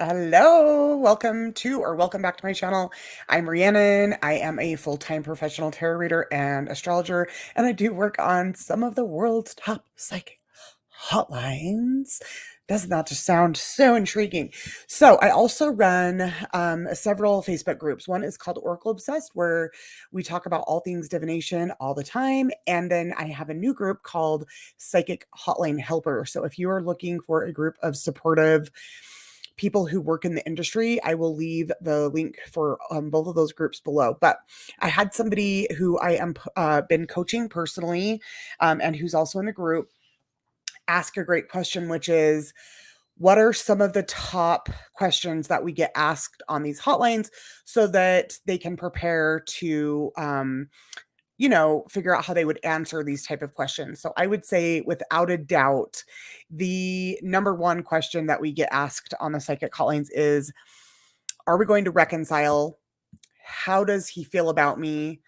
Hello, welcome back to my channel. I'm Rhiannon. I am a full-time professional tarot reader and astrologer, and I do work on some of the world's top psychic hotlines. Doesn't that just sound so intriguing? So I also run several Facebook groups. One is called Oracle Obsessed, where we talk about all things divination all the time. And then I have a new group called Psychic Hotline Helper. So if you are looking for a group of supportive people who work in the industry, I will leave the link for both of those groups below. But I had somebody who I am been coaching personally, and who's also in a group, ask a great question, which is, what are some of the top questions that we get asked on these hotlines so that they can prepare to figure out how they would answer these type of questions. So I would say without a doubt, the number one question that we get asked on the psychic hotlines is, are we going to reconcile? How does he feel about me?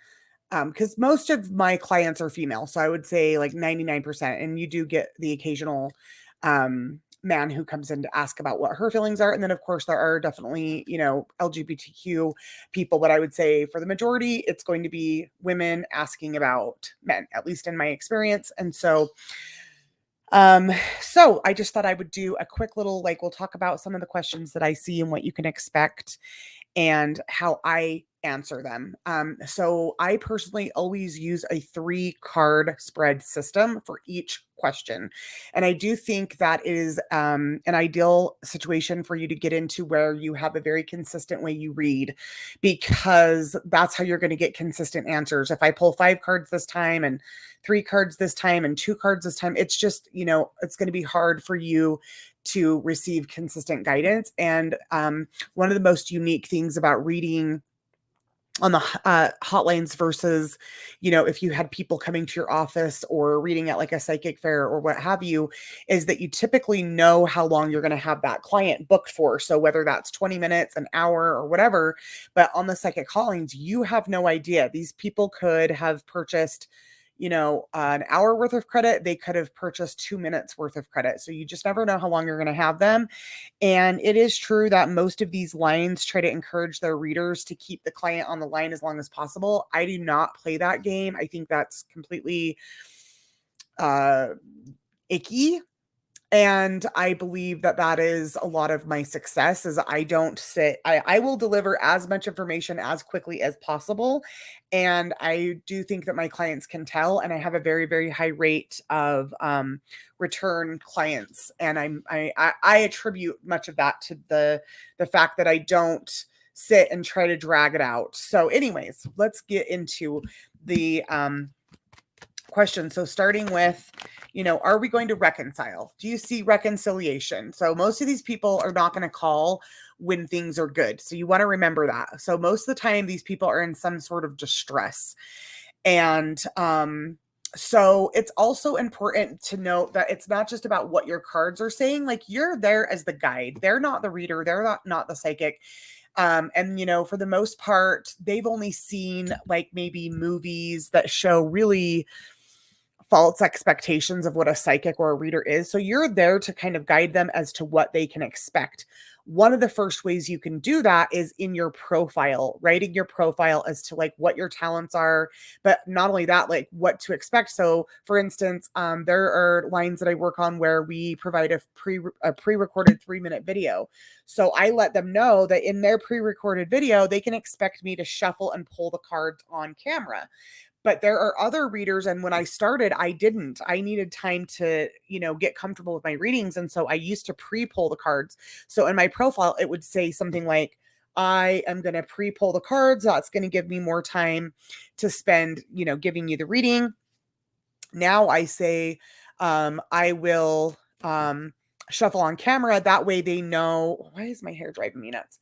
Because most of my clients are female. So I would say like 99%. And you do get the occasional man who comes in to ask about what her feelings are. And then, of course, there are definitely, LGBTQ people. But I would say for the majority, it's going to be women asking about men, at least in my experience. And so I just thought I would do a quick little, we'll talk about some of the questions that I see and what you can expect and how I answer them. So I personally always use a 3-card spread system for each question. And I do think that is an ideal situation for you to get into, where you have a very consistent way you read, because that's how you're going to get consistent answers. If I pull 5 cards this time and 3 cards this time and 2 cards this time, it's just, it's going to be hard for you to receive consistent guidance. And one of the most unique things about reading on the hotlines versus, if you had people coming to your office or reading at like a psychic fair or what have you, is that you typically know how long you're going to have that client booked for. So whether that's 20 minutes, an hour, or whatever, but on the psychic hotlines, you have no idea. These people could have purchased an hour worth of credit. They could have purchased 2 minutes worth of credit. So you just never know how long you're going to have them. And it is true that most of these lines try to encourage their readers to keep the client on the line as long as possible. I do not play that game. I think that's completely icky. And I believe that that is a lot of my success, is I will deliver as much information as quickly as possible. And I do think that my clients can tell, and I have a very, very high rate of return clients. And I attribute much of that to the fact that I don't sit and try to drag it out. So anyways, let's get into the question. So starting with, are we going to reconcile? Do you see reconciliation? So most of these people are not going to call when things are good. So you want to remember that. So most of the time, these people are in some sort of distress. And so it's also important to note that it's not just about what your cards are saying. Like, you're there as the guide. They're not the reader. They're not the psychic. And for the most part, they've only seen like maybe movies that show really false expectations of what a psychic or a reader is. So you're there to kind of guide them as to what they can expect. One of the first ways you can do that is in your profile, writing your profile as to like what your talents are, but not only that, like what to expect. So for instance, there are lines that I work on where we provide a pre-recorded 3-minute video. So I let them know that in their pre-recorded video, they can expect me to shuffle and pull the cards on camera. But there are other readers, and when I started, I didn't. I needed time to, get comfortable with my readings. And so I used to pre-pull the cards. So in my profile, it would say something like, I am going to pre-pull the cards. That's going to give me more time to spend, giving you the reading. Now I say, I will shuffle on camera. That way they know. Why is my hair driving me nuts?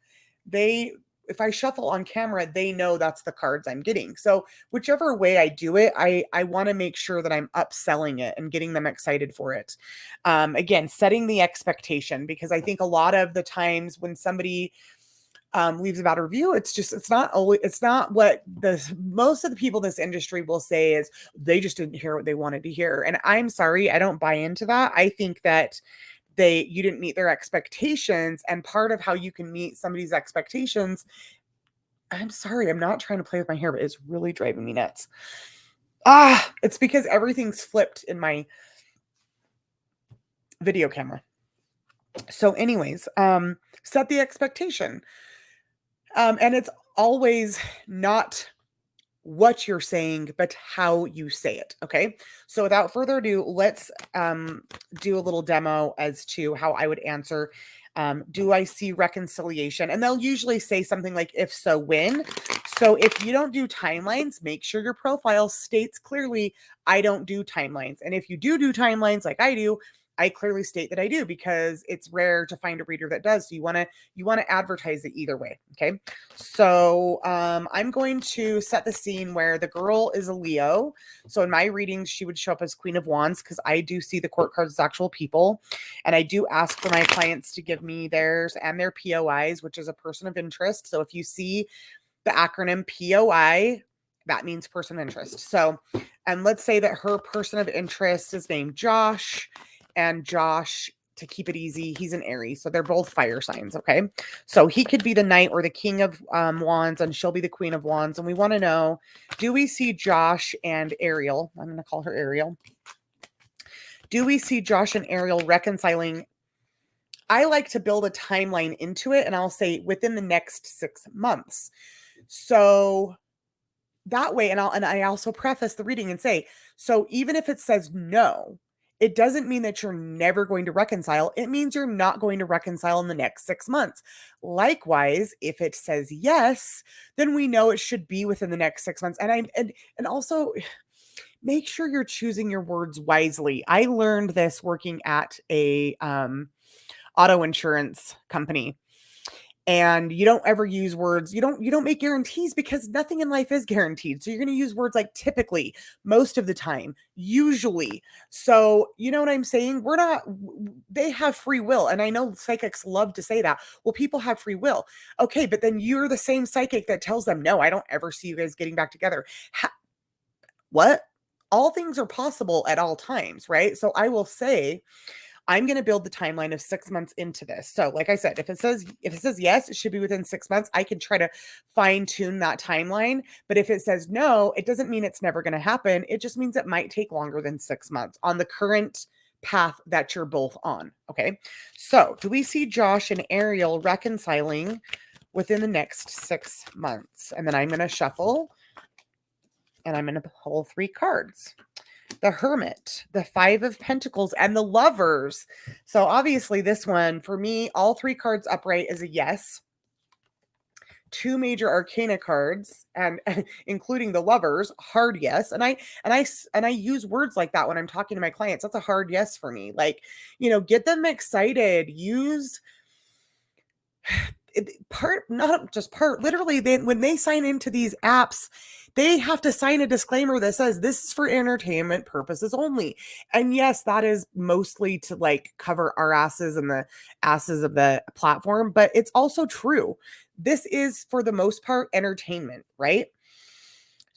If I shuffle on camera, they know that's the cards I'm getting. So whichever way I do it, I want to make sure that I'm upselling it and getting them excited for it. Again, setting the expectation, because I think a lot of the times when somebody leaves a bad review, it's not what most of the people in this industry will say is they just didn't hear what they wanted to hear. And I'm sorry, I don't buy into that. I think that you didn't meet their expectations. And part of how you can meet somebody's expectations, I'm sorry, I'm not trying to play with my hair, but it's really driving me nuts. It's because everything's flipped in my video camera. So anyways, set the expectation. And it's always not what you're saying, but how you say it. Okay. So without further ado, let's do a little demo as to how I would answer. Do I see reconciliation? And they'll usually say something like, if so, when. So if you don't do timelines, make sure your profile states clearly, I don't do timelines. And if you do timelines like I do, I clearly state that I do, because it's rare to find a reader that does. So you want to advertise it either way. Okay. So I'm going to set the scene where the girl is a Leo. So in my readings, she would show up as Queen of Wands, because I do see the court cards as actual people. And I do ask for my clients to give me theirs and their POIs, which is a person of interest. So if you see the acronym POI, that means person of interest. So, and let's say that her person of interest is named Josh. And Josh, to keep it easy, he's an Aries. So they're both fire signs. Okay. So he could be the Knight or the King of Wands, and she'll be the Queen of Wands. And we want to know, do we see Josh and Ariel? I'm going to call her Ariel. Do we see Josh and Ariel reconciling? I like to build a timeline into it, and I'll say within the next 6 months. So that way, and I also preface the reading and say, so even if it says no, it doesn't mean that you're never going to reconcile. It means you're not going to reconcile in the next 6 months. Likewise, if it says yes, then we know it should be within the next 6 months. And also make sure you're choosing your words wisely. I learned this working at a auto insurance company. And you don't ever use words. You don't make guarantees, because nothing in life is guaranteed. So you're going to use words like typically, most of the time, usually. So you know what I'm saying? They have free will. And I know psychics love to say that. Well, people have free will. Okay, but then you're the same psychic that tells them, no, I don't ever see you guys getting back together. What? All things are possible at all times, right? So I will say, I'm going to build the timeline of 6 months into this. So like I said, if it says yes, it should be within 6 months. I can try to fine tune that timeline. But if it says no, it doesn't mean it's never going to happen. It just means it might take longer than 6 months on the current path that you're both on. Okay. So do we see Josh and Ariel reconciling within the next 6 months? And then I'm going to shuffle, and I'm going to pull 3 cards. The Hermit, the 5 of Pentacles, and the Lovers. So obviously this one, for me, all 3 cards upright is a yes. 2 major arcana cards, and including the Lovers, hard yes. And I use words like that when I'm talking to my clients. That's a hard yes for me. Like, get them excited. Use literally, when they sign into these apps, they have to sign a disclaimer that says this is for entertainment purposes only. And yes, that is mostly to like cover our asses and the asses of the platform, but it's also true. This is for the most part entertainment, right?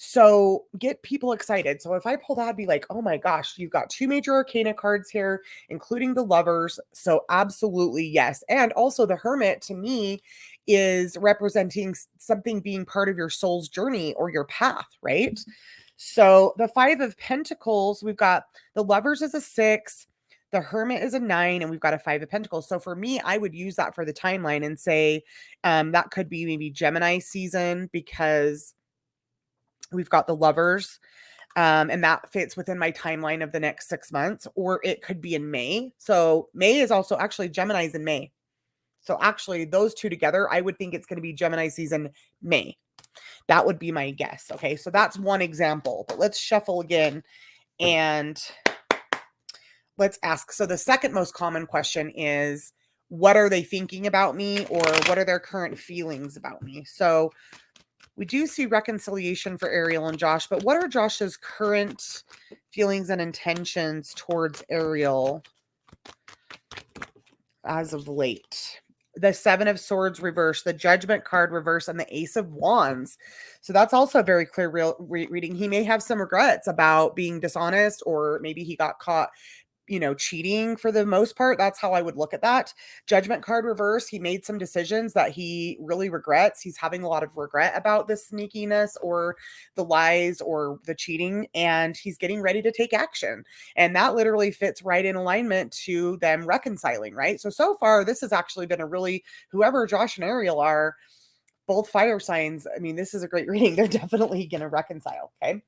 So get people excited. So if I pull that, I'd be like, oh my gosh, you've got 2 major arcana cards here, including the Lovers. So absolutely yes. And also the Hermit, to me, is representing something being part of your soul's journey or your path, right? So the 5 of Pentacles, we've got the Lovers as a 6, the Hermit is a 9, and we've got a 5 of Pentacles. So for me, I would use that for the timeline and say that could be maybe Gemini season, because we've got the Lovers, and that fits within my timeline of the next 6 months, or it could be in May. So May is also actually Gemini's in May. So actually those two together, I would think it's going to be Gemini season May. That would be my guess. Okay. So that's one example, but let's shuffle again and let's ask. So the second most common question is, what are they thinking about me, or what are their current feelings about me? So we do see reconciliation for Ariel and Josh, but what are Josh's current feelings and intentions towards Ariel as of late? The 7 of Swords reverse, the Judgment card reverse, and the Ace of Wands. So that's also a very clear reading. He may have some regrets about being dishonest, or maybe he got caught cheating for the most part. That's how I would look at that. Judgment card reverse. He made some decisions that he really regrets. He's having a lot of regret about this sneakiness or the lies or the cheating, and he's getting ready to take action. And that literally fits right in alignment to them reconciling, right? So far, this has actually been a really, whoever Josh and Ariel are, both fire signs. I mean, this is a great reading. They're definitely going to reconcile. Okay.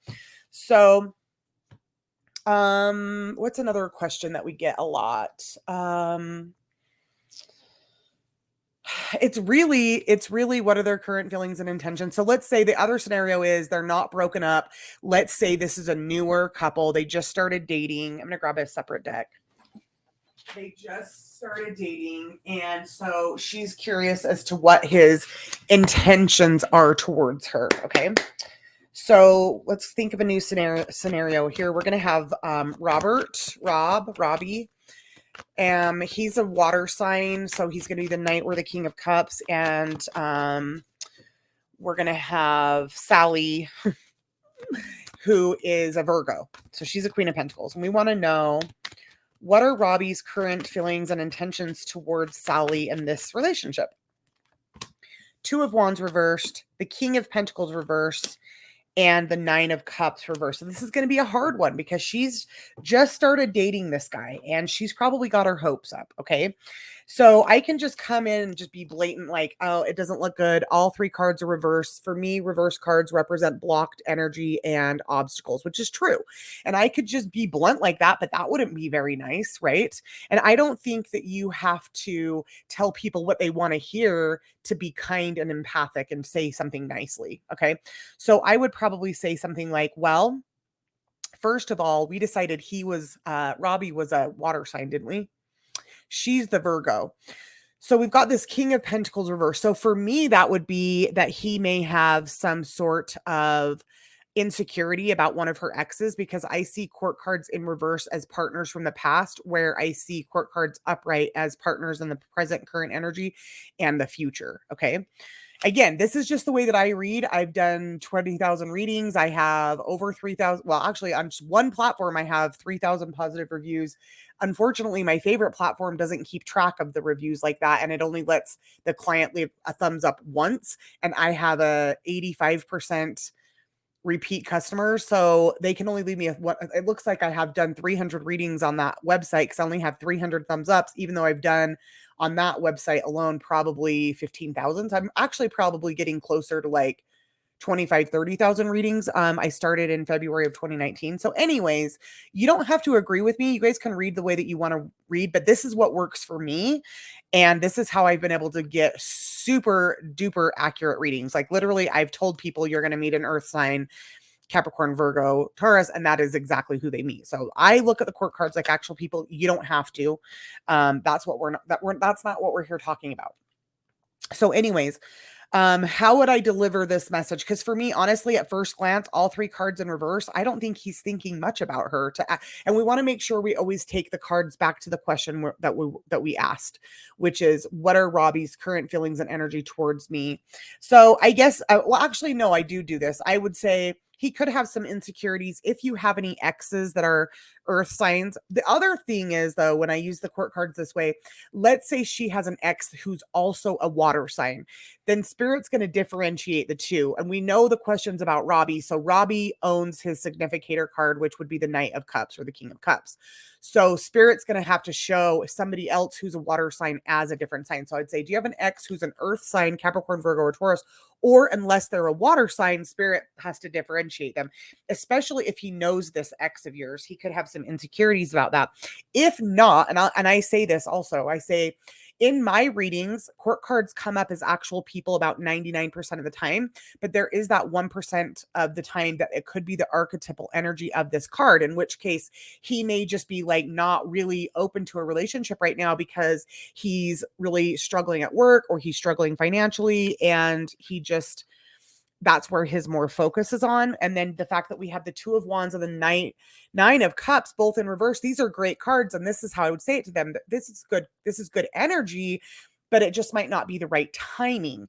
So, what's another question that we get a lot? It's really what are their current feelings and intentions. So let's say the other scenario is they're not broken up. Let's say this is a newer couple. They just started dating. I'm going to grab a separate deck. They just started dating, and so she's curious as to what his intentions are towards her. Okay. So let's think of a new scenario here. We're going to have Robbie. He's a water sign, so he's going to be the Knight or the King of Cups. And we're going to have Sally, who is a Virgo. So she's a Queen of Pentacles. And we want to know, what are Robbie's current feelings and intentions towards Sally in this relationship? Two of Wands reversed, the King of Pentacles reversed, and the Nine of Cups reversed. So this is going to be a hard one because she's just started dating this guy and she's probably got her hopes up. Okay. So I can just come in and just be blatant, like, oh, it doesn't look good. All three cards are reversed. For me, reverse cards represent blocked energy and obstacles, which is true. And I could just be blunt like that, but that wouldn't be very nice, right? And I don't think that you have to tell people what they want to hear to be kind and empathic and say something nicely. Okay. So I would probably say something like, well, first of all, we decided Robbie was a water sign, didn't we? She's the Virgo. So we've got this King of Pentacles reverse. So for me, that would be that he may have some sort of insecurity about one of her exes, because I see court cards in reverse as partners from the past, where I see court cards upright as partners in the present, current energy, and the future. Okay. Again, this is just the way that I read. I've done 20,000 readings. I have over 3,000. Well, actually, on just one platform, I have 3,000 positive reviews. Unfortunately, my favorite platform doesn't keep track of the reviews like that, and it only lets the client leave a thumbs up once. And I have a 85% repeat customers, so they can only leave me it looks like I have done 300 readings on that website because I only have 300 thumbs ups, even though I've done on that website alone probably 15,000. So I'm actually probably getting closer to like 25, 30,000 readings. I started in February of 2019. So anyways, you don't have to agree with me. You guys can read the way that you want to read, but this is what works for me. And this is how I've been able to get super duper accurate readings. Like literally, I've told people you're going to meet an earth sign, Capricorn, Virgo, Taurus, and that is exactly who they meet. So I look at the court cards like actual people. You don't have to. That's not what we're here talking about. So anyways, how would I deliver this message? Because for me, honestly, at first glance, all three cards in reverse, I don't think he's thinking much about her. And we want to make sure we always take the cards back to the question that we asked, which is, what are Robbie's current feelings and energy towards me? So I guess, well, actually, no, I do this. I would say he could have some insecurities if you have any exes that are earth signs. The other thing is, though, when I use the court cards this way, let's say she has an ex who's also a water sign, then Spirit's going to differentiate the two. And we know the questions about Robbie. So Robbie owns his significator card, which would be the Knight of Cups or the King of Cups. So Spirit's going to have to show somebody else who's a water sign as a different sign. So I'd say, do you have an ex who's an earth sign, Capricorn, Virgo, or Taurus? Or unless they're a water sign, Spirit has to differentiate them, especially if he knows this ex of yours. He could have some insecurities about that. If not, and I say this also, I say, in my readings, court cards come up as actual people about 99% of the time, but there is that 1% of the time that it could be the archetypal energy of this card, in which case he may just be like not really open to a relationship right now because he's really struggling at work or he's struggling financially, and that's where his more focus is on. And then the fact that we have the Two of Wands and the Nine of Cups both in reverse, these are great cards. And this is how I would say it to them. This is good energy, but it just might not be the right timing.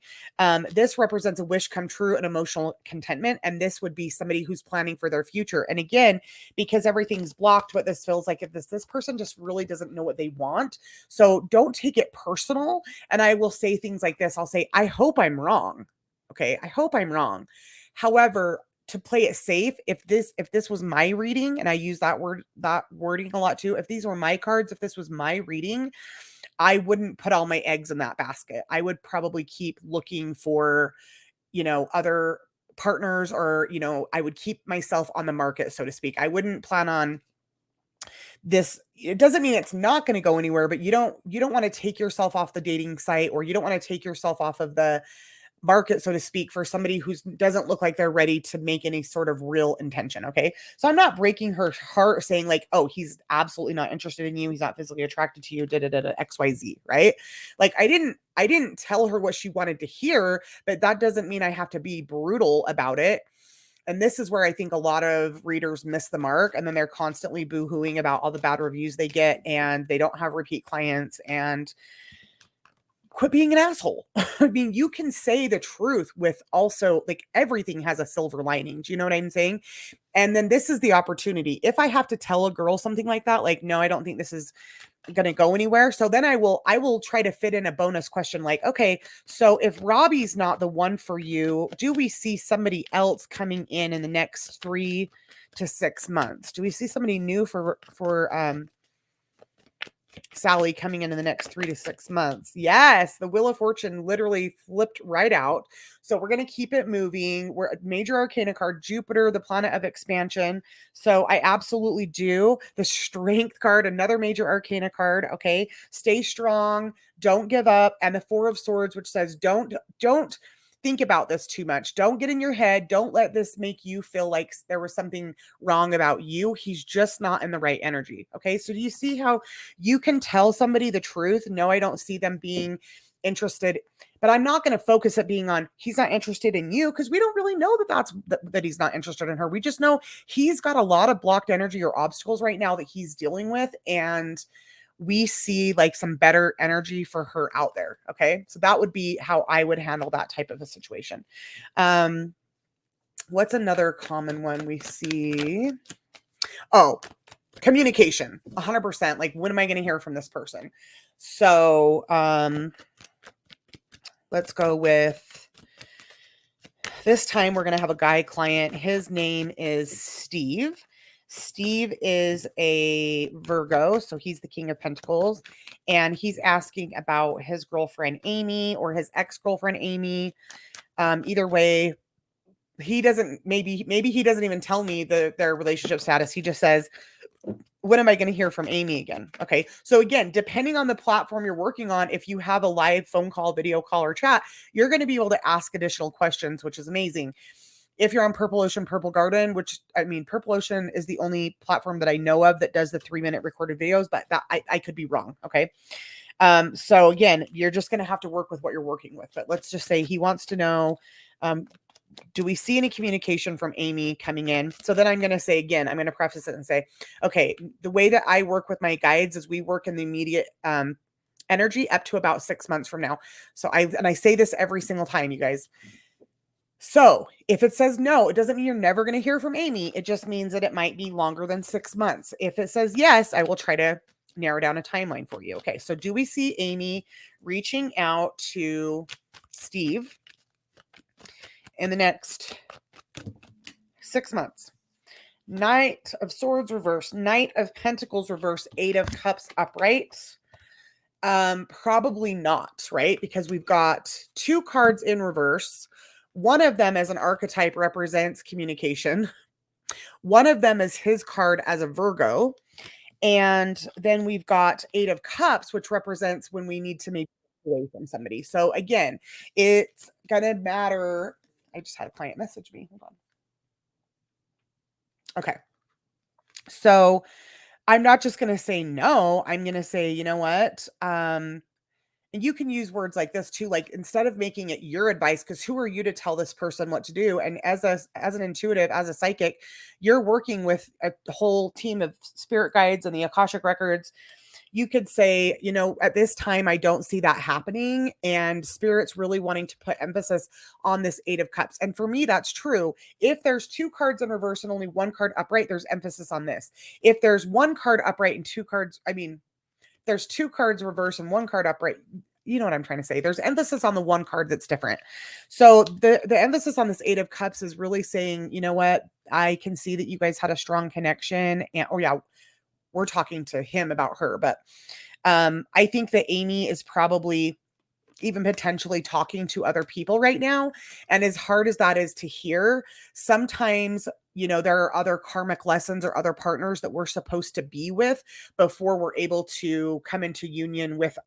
This represents a wish come true and emotional contentment. And this would be somebody who's planning for their future. And again, because everything's blocked, what this feels like, if this person just really doesn't know what they want. So don't take it personal. And I will say things like this. I'll say, I hope I'm wrong. Okay. I hope I'm wrong. However, to play it safe, if this was my reading, and I use that wording a lot too, if these were my cards, if this was my reading, I wouldn't put all my eggs in that basket. I would probably keep looking for, other partners, or, I would keep myself on the market, so to speak. I wouldn't plan on this. It doesn't mean it's not going to go anywhere, but you don't want to take yourself off the dating site, or you don't want to take yourself off of the market, so to speak, for somebody who doesn't look like they're ready to make any sort of real intention. Okay. So I'm not breaking her heart saying like, oh, he's absolutely not interested in you. He's not physically attracted to you, XYZ. Right. Like I didn't tell her what she wanted to hear, but that doesn't mean I have to be brutal about it. And this is where I think a lot of readers miss the mark. And then they're constantly boo-hooing about all the bad reviews they get, and they don't have repeat clients, and quit being an asshole. I mean, you can say the truth with also, like, everything has a silver lining. Do you know what I'm saying? And then this is the opportunity. If I have to tell a girl something like that, like, no, I don't think this is going to go anywhere. So then I will try to fit in a bonus question like, okay, so if Robbie's not the one for you, do we see somebody else coming in the next 3 to 6 months? Do we see somebody new for Sally coming in the next 3 to 6 months? Yes, the Wheel of Fortune literally flipped right out. So we're going to keep it moving. We're a major arcana card, Jupiter, the planet of expansion. So I absolutely do. The Strength card, another major arcana card. Okay. Stay strong. Don't give up. And the Four of Swords, which says don't think about this too much. Don't get in your head. Don't let this make you feel like there was something wrong about you. He's just not in the right energy. Okay. So do you see how you can tell somebody the truth? No, I don't see them being interested, but I'm not going to focus it being on he's not interested in you, because we don't really know that he's not interested in her. We just know he's got a lot of blocked energy or obstacles right now that he's dealing with, and we see like some better energy for her out there. Okay. So that would be how I would handle that type of a situation. What's another common one we see? Oh, communication. 100%. Like, when am I going to hear from this person? So, let's go with this time. We're going to have a guy client. His name is Steve. Steve is a Virgo, so he's the King of Pentacles, and he's asking about his girlfriend Amy, or his ex-girlfriend Amy. Either way, he doesn't, maybe he doesn't even tell me their relationship status. He just says, when am I going to hear from Amy again? Okay. So again, depending on the platform you're working on, if you have a live phone call, video call, or chat, you're going to be able to ask additional questions, which is amazing. If you're on Purple Ocean, Purple Garden, which, I mean, Purple Ocean is the only platform that I know of that does the 3-minute recorded videos, but that I could be wrong. Okay. So again, you're just going to have to work with what you're working with. But let's just say he wants to know, do we see any communication from Amy coming in? So then I'm going to say, again, I'm going to preface it and say, okay, the way that I work with my guides is we work in the immediate energy up to about 6 months from now. So I say this every single time, you guys. So if it says no, it doesn't mean you're never going to hear from Amy. It just means that it might be longer than 6 months. If it says yes, I will try to narrow down a timeline for you. Okay. So do we see Amy reaching out to Steve in the next 6 months? Knight of Swords reverse, Knight of Pentacles reverse, Eight of Cups upright. Probably not, right? Because we've got 2 cards in reverse. One of them as an archetype represents communication. One of them is his card as a Virgo. And then we've got Eight of Cups, which represents when we need to maybe get away from somebody. So again, it's going to matter. I just had a client message me. Hold on. Okay. So I'm not just going to say no. I'm going to say, you know what? And you can use words like this too, like instead of making it your advice, because who are you to tell this person what to do? And as an intuitive, as a psychic, you're working with a whole team of spirit guides and the Akashic records. you could say, at this time, I don't see that happening. And Spirit's really wanting to put emphasis on this Eight of Cups. And for me, that's true. If there's two cards in reverse and only one card upright, there's emphasis on this. If there's one card upright and there's two cards reverse and one card upright. You know what I'm trying to say? There's emphasis on the one card that's different. So the emphasis on this Eight of Cups is really saying, you know what? I can see that you guys had a strong connection. And yeah, we're talking to him about her, but I think that Amy is probably even potentially talking to other people right now. And as hard as that is to hear, sometimes, there are other karmic lessons or other partners that we're supposed to be with before we're able to come into union with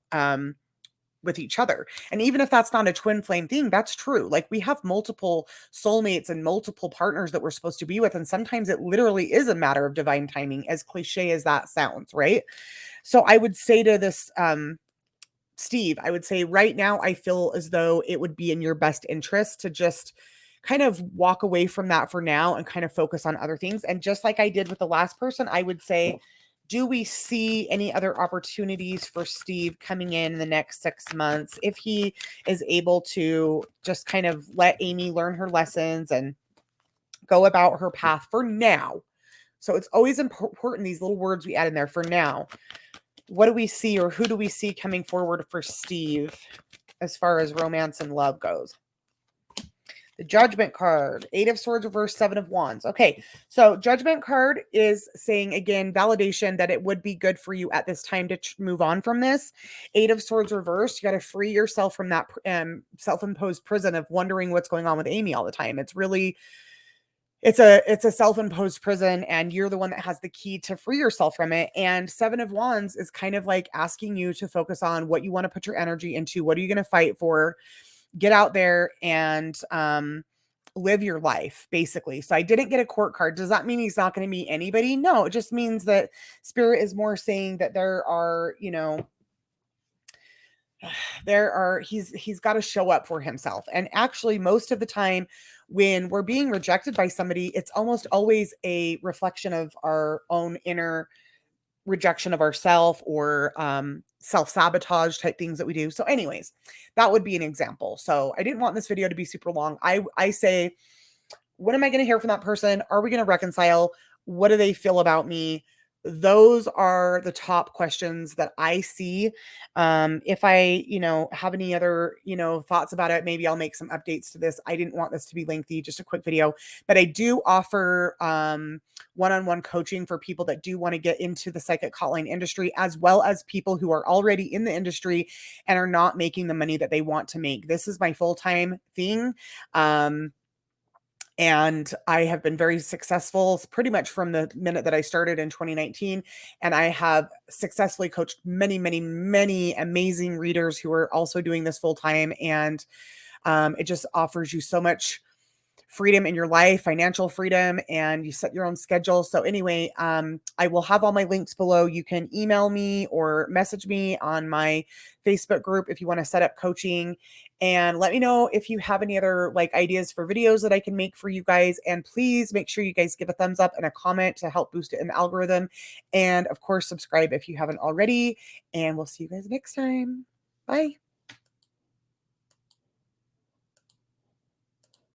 each other. And even if that's not a twin flame thing, that's true. Like, we have multiple soulmates and multiple partners that we're supposed to be with. And sometimes it literally is a matter of divine timing, as cliche as that sounds, right? So I would say to this, Steve, I would say right now, I feel as though it would be in your best interest to just kind of walk away from that for now and kind of focus on other things. And just like I did with the last person, I would say, do we see any other opportunities for Steve coming in the next 6 months if he is able to just kind of let Amy learn her lessons and go about her path for now? So it's always important, these little words we add in there, for now. What do we see, or who do we see coming forward for Steve as far as romance and love goes? The Judgment card, Eight of Swords reverse, Seven of Wands. Okay, so Judgment card is saying, again, validation that it would be good for you at this time to move on from this. Eight of Swords reverse, you got to free yourself from that self-imposed prison of wondering what's going on with Amy all the time. It's really... it's a self-imposed prison, and you're the one that has the key to free yourself from it. And Seven of Wands is kind of like asking you to focus on what you want to put your energy into. What are you going to fight for? Get out there and live your life, basically. So I didn't get a Court card. Does that mean he's not going to meet anybody? No, it just means that Spirit is more saying that there are, he's got to show up for himself. And actually, most of the time when we're being rejected by somebody, it's almost always a reflection of our own inner rejection of ourself, or self-sabotage type things that we do. So anyways, that would be an example. So I didn't want this video to be super long. I say, when am I going to hear from that person? Are we going to reconcile? What do they feel about me? Those are the top questions that I see. If I, have any other, thoughts about it, maybe I'll make some updates to this. I didn't want this to be lengthy, just a quick video, but I do offer one-on-one coaching for people that do want to get into the psychic hotline industry, as well as people who are already in the industry and are not making the money that they want to make. This is my full-time thing. And I have been very successful pretty much from the minute that I started in 2019. And I have successfully coached many, many, many amazing readers who are also doing this full time. And it just offers you so much freedom in your life, financial freedom, and you set your own schedule. So anyway, I will have all my links below. You can email me or message me on my Facebook group if you want to set up coaching, and let me know if you have any other ideas for videos that I can make for you guys. And please make sure you guys give a thumbs up and a comment to help boost it in the algorithm. And of course, subscribe if you haven't already, and we'll see you guys next time. Bye.